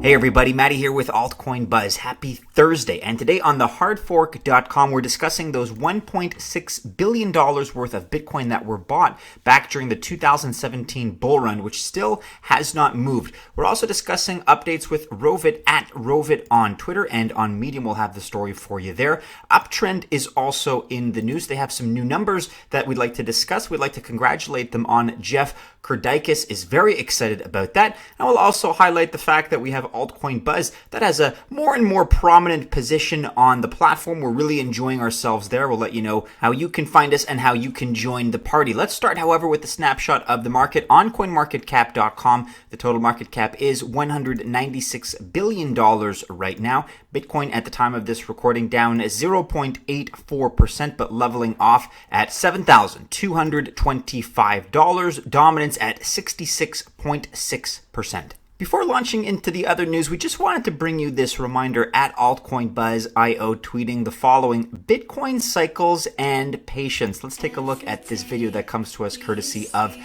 Hey everybody, Matty here with Altcoin Buzz. Happy Thursday. And today on thehardfork.com, we're discussing those $1.6 billion worth of Bitcoin that were bought back during the 2017 bull run, which still has not moved. We're also discussing updates with Rhovit at Rhovit on Twitter and on Medium. We'll have the story for you there. Uptrennd is also in the news. They have some new numbers that we'd like to discuss. We'd like to congratulate them on Jeff Kurdikis is very excited about that. And we'll also highlight the fact that we have Altcoin Buzz that has a more and more prominent position on the platform. We're really enjoying ourselves there. We'll let you know how you can find us and how you can join the party. Let's start, however, with the snapshot of the market on coinmarketcap.com. The total market cap is $196 billion right now. Bitcoin at the time of this recording down 0.84%, but leveling off at $7,225. Dominance at 66.6%. Before launching into the other news, we just wanted to bring you this reminder at Altcoin Buzz IO, tweeting the following: Bitcoin cycles and patience. Let's take a look at this video that comes to us courtesy of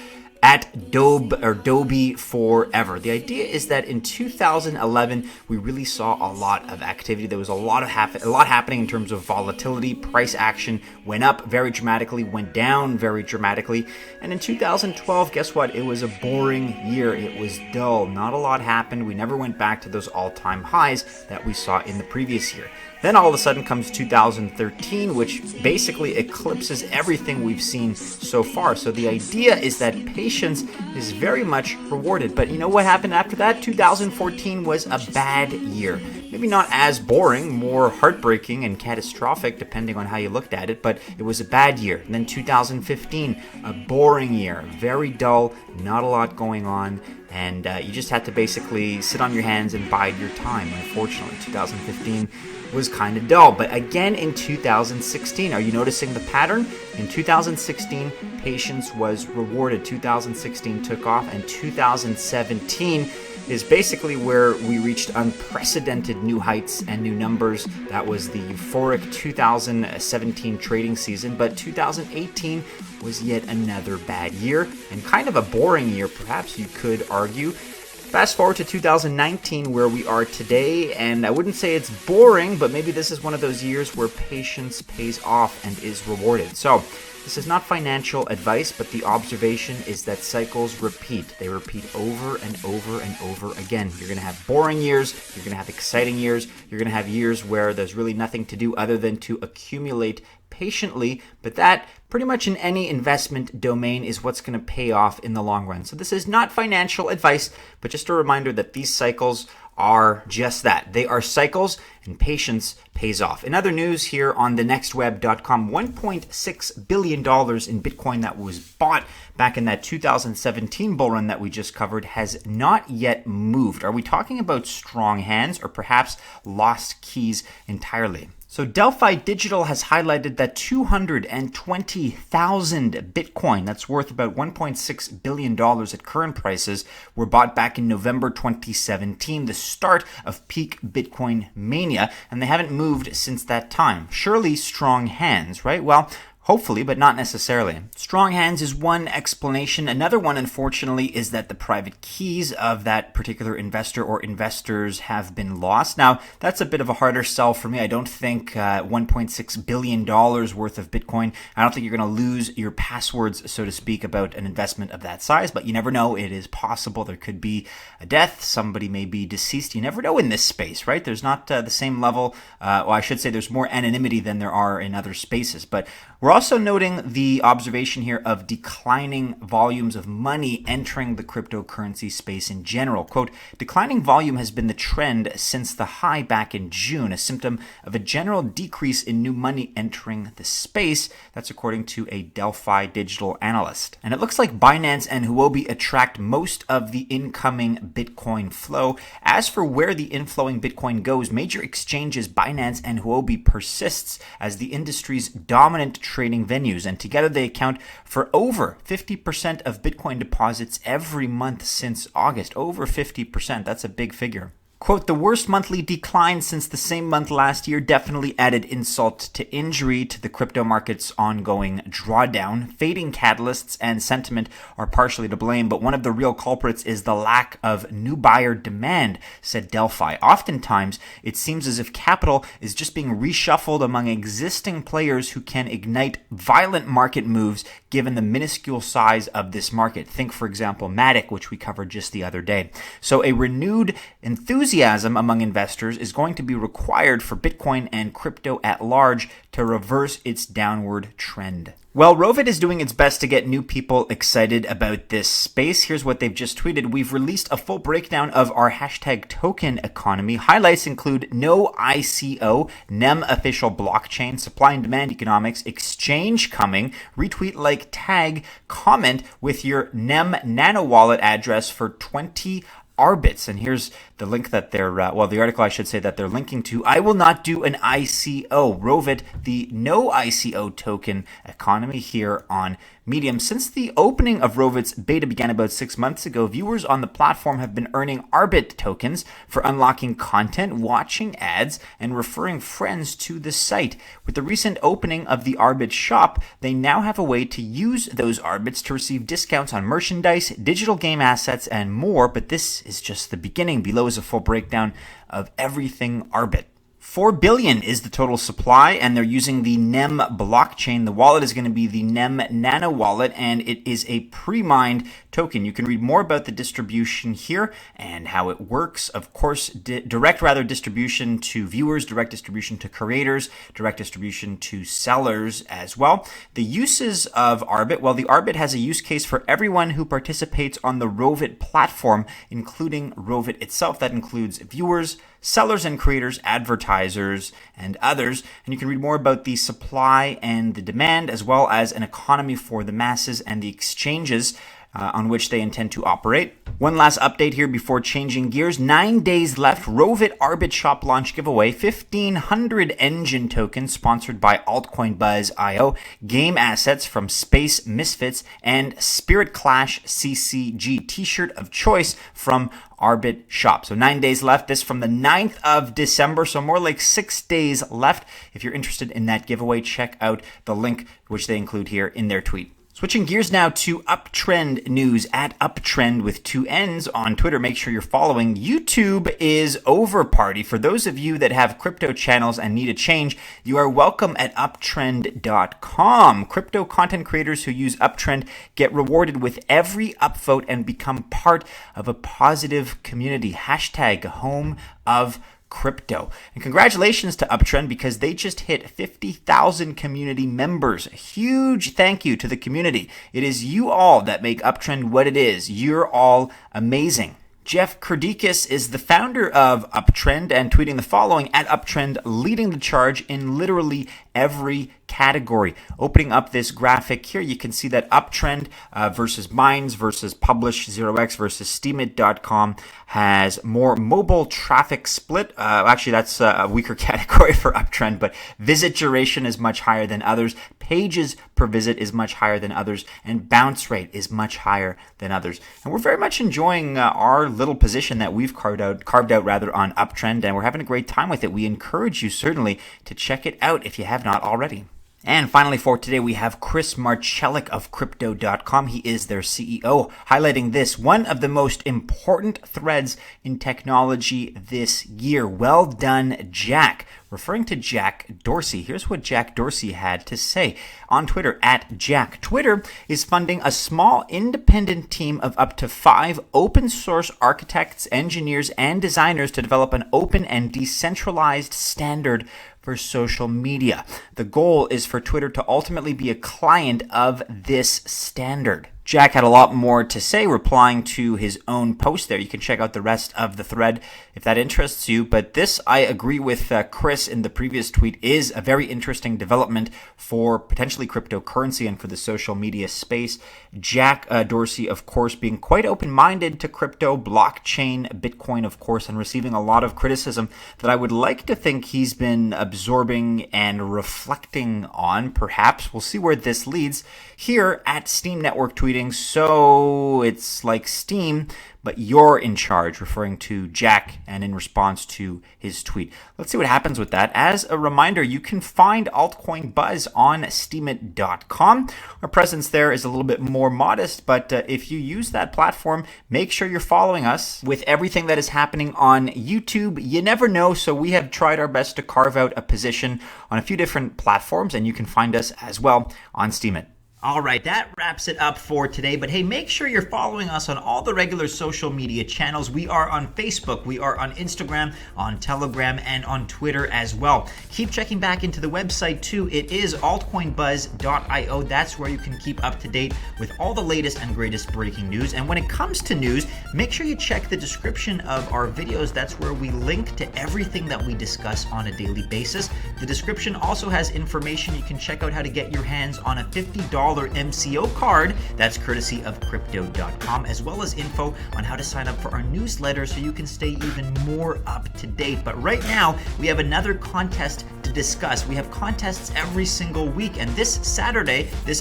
at Dobie Forever. The idea is that in 2011, we really saw a lot of activity. There was a lot happening in terms of volatility. Price action went up very dramatically, went down very dramatically. And in 2012, guess what? It was a boring year. It was dull. Not a lot happened. We never went back to those all-time highs that we saw in the previous year. Then all of a sudden comes 2013, which basically eclipses everything we've seen so far. So the idea is that patience is very much rewarded. But you know what happened after that? 2014 was a bad year. Maybe not as boring, more heartbreaking and catastrophic, depending on how you looked at it, but it was a bad year. And then 2015, a boring year, very dull, not a lot going on. And you just had to basically sit on your hands and bide your time. Unfortunately, 2015 was kind of dull. But again, in 2016, are you noticing the pattern? In 2016, patience was rewarded. 2016 took off, and 2017 is basically where we reached unprecedented new heights and new numbers. That was the euphoric 2017 trading season, but 2018 was yet another bad year and kind of a boring year, perhaps you could argue. Fast forward to 2019, where we are today, and I wouldn't say it's boring, but maybe this is one of those years where patience pays off and is rewarded. So this is not financial advice, but the observation is that cycles repeat. They repeat over and over and over again. You're going to have boring years. You're going to have exciting years. You're going to have years where there's really nothing to do other than to accumulate patiently, but that pretty much in any investment domain is what's going to pay off in the long run. So this is not financial advice, but just a reminder that these cycles are just that. They are cycles, and patience pays off. In other news here on thenextweb.com, $1.6 billion in Bitcoin that was bought back in that 2017 bull run that we just covered has not yet moved. Are we talking about strong hands or perhaps lost keys entirely? So Delphi Digital has highlighted that 220,000 Bitcoin, that's worth about $1.6 billion at current prices, were bought back in November 2017, the start of peak Bitcoin mania, and they haven't moved since that time. Surely strong hands, right? Well, hopefully, but not necessarily. Strong hands is one explanation. Another one, unfortunately, is that the private keys of that particular investor or investors have been lost. Now, that's a bit of a harder sell for me. I don't think $1.6 billion worth of Bitcoin, I don't think you're going to lose your passwords, so to speak, about an investment of that size, but you never know. It is possible. There could be a death. Somebody may be deceased. You never know in this space, right? There's not the same level. Well, I should say there's more anonymity than there are in other spaces, but we're also noting the observation here of declining volumes of money entering the cryptocurrency space in general. Quote, declining volume has been the trend since the high back in June, a symptom of a general decrease in new money entering the space. That's according to a Delphi Digital analyst. And it looks like Binance and Huobi attract most of the incoming Bitcoin flow. As for where the inflowing Bitcoin goes, major exchanges Binance and Huobi persists as the industry's dominant trading venues, and together they account for over 50% of Bitcoin deposits every month since August. Over 50%, that's a big figure. Quote, the worst monthly decline since the same month last year definitely added insult to injury to the crypto market's ongoing drawdown. Fading catalysts and sentiment are partially to blame, but one of the real culprits is the lack of new buyer demand, said Delphi. Oftentimes, it seems as if capital is just being reshuffled among existing players who can ignite violent market moves given the minuscule size of this market. Think, for example, Matic, which we covered just the other day. So a renewed enthusiasm among investors is going to be required for Bitcoin and crypto at large to reverse its downward trend. Well, Rhovit is doing its best to get new people excited about this space. Here's what they've just tweeted. We've released a full breakdown of our hashtag token economy. Highlights include no ICO, NEM official blockchain, supply and demand economics, exchange coming, retweet like tag, comment with your NEM nano wallet address for 20 Arbits. And here's the link that they're, the article I should say that they're linking to. I will not do an ICO. Rhovit, the no ICO token economy here on Medium. Since the opening of Rhovit's beta began about 6 months ago, viewers on the platform have been earning Arbit tokens for unlocking content, watching ads, and referring friends to the site. With the recent opening of the Arbit shop, they now have a way to use those Arbits to receive discounts on merchandise, digital game assets, and more, but this is just the beginning. Below is a full breakdown of everything Arbit. 4 billion is the total supply, and they're using the NEM blockchain. The wallet is going to be the NEM Nano wallet, and it is a pre-mined token. You can read more about the distribution here and how it works. Of course, direct distribution to viewers, direct distribution to creators, direct distribution to sellers as well. The uses of Arbit, well, the Arbit has a use case for everyone who participates on the Rhovit platform, including Rhovit itself. That includes viewers, sellers and creators, advertisers, and others. And you can read more about the supply and the demand, as well as an economy for the masses and the exchanges on which they intend to operate. One last update here before changing gears. 9 days left. Rhovit Arbit Shop launch giveaway. 1,500 engine tokens sponsored by Altcoin Buzz IO. Game assets from Space Misfits and Spirit Clash CCG. T-shirt of choice from Arbit Shop. So 9 days left. This from the 9th of December. So more like 6 days left. If you're interested in that giveaway, check out the link which they include here in their tweet. Switching gears now to Uptrennd news at Uptrennd with 2 N's on Twitter. Make sure you're following. YouTube is over party. For those of you that have crypto channels and need a change, you are welcome at uptrend.com. Crypto content creators who use Uptrennd get rewarded with every upvote and become part of a positive community. Hashtag home of crypto. And congratulations to Uptrennd because they just hit 50,000 community members. A huge thank you to the community. It is you all that make Uptrennd what it is. You're all amazing. Jeff Kerdikis is the founder of Uptrennd and tweeting the following at Uptrennd, leading the charge in literally every category. Opening up this graphic here, you can see that Uptrennd versus Minds versus Publish 0x versus Steemit.com has more mobile traffic split. Actually, that's a weaker category for Uptrennd, but visit duration is much higher than others. Pages per visit is much higher than others, and bounce rate is much higher than others. And we're very much enjoying our little position that we've carved out on Uptrennd, and we're having a great time with it. We encourage you certainly to check it out if you have not already. And finally for today, we have Chris Marcellik of Crypto.com. He is their CEO, highlighting this, one of the most important threads in technology this year. Well done, Jack. Referring to Jack Dorsey. Here's what Jack Dorsey had to say on Twitter at Jack. Twitter is funding a small independent team of up to 5 open source architects, engineers, and designers to develop an open and decentralized standard for social media. The goal is for Twitter to ultimately be a client of this standard. Jack had a lot more to say, replying to his own post there. You can check out the rest of the thread if that interests you. But this, I agree with Chris in the previous tweet, is a very interesting development for potentially cryptocurrency and for the social media space. Jack Dorsey, of course, being quite open-minded to crypto, blockchain, Bitcoin, of course, and receiving a lot of criticism that I would like to think he's been absorbing and reflecting on. Perhaps we'll see where this leads. Here at Steam Network tweeting, tweeting, so it's like Steam, but you're in charge, referring to Jack and in response to his tweet. Let's see what happens with that. As a reminder, you can find Altcoin Buzz on steemit.com. Our presence there is a little bit more modest, but if you use that platform, make sure you're following us with everything that is happening on YouTube. You never know, so we have tried our best to carve out a position on a few different platforms, and you can find us as well on Steemit. All right, that wraps it up for today. But hey, make sure you're following us on all the regular social media channels. We are on Facebook, we are on Instagram, on Telegram, and on Twitter as well. Keep checking back into the website too. It is altcoinbuzz.io. That's where you can keep up to date with all the latest and greatest breaking news. And when it comes to news, make sure you check the description of our videos. That's where we link to everything that we discuss on a daily basis. The description also has information. You can check out how to get your hands on a $50 MCO card. That's courtesy of crypto.com, as well as info on how to sign up for our newsletter so you can stay even more up to date. But right now, we have another contest to discuss. We have contests every single week, and this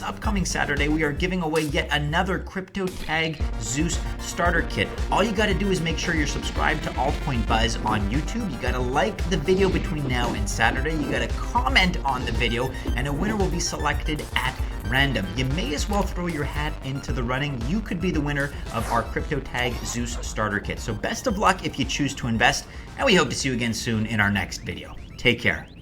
upcoming Saturday, we are giving away yet another CryptoTag Zeus starter kit. All you got to do is make sure you're subscribed to Altcoin Buzz on YouTube. You got to like the video between now and Saturday. You got to comment on the video, and a winner will be selected at random. You may as well throw your hat into the running. You could be the winner of our CryptoTag Zeus starter kit. So best of luck if you choose to invest, and we hope to see you again soon in our next video. Take care.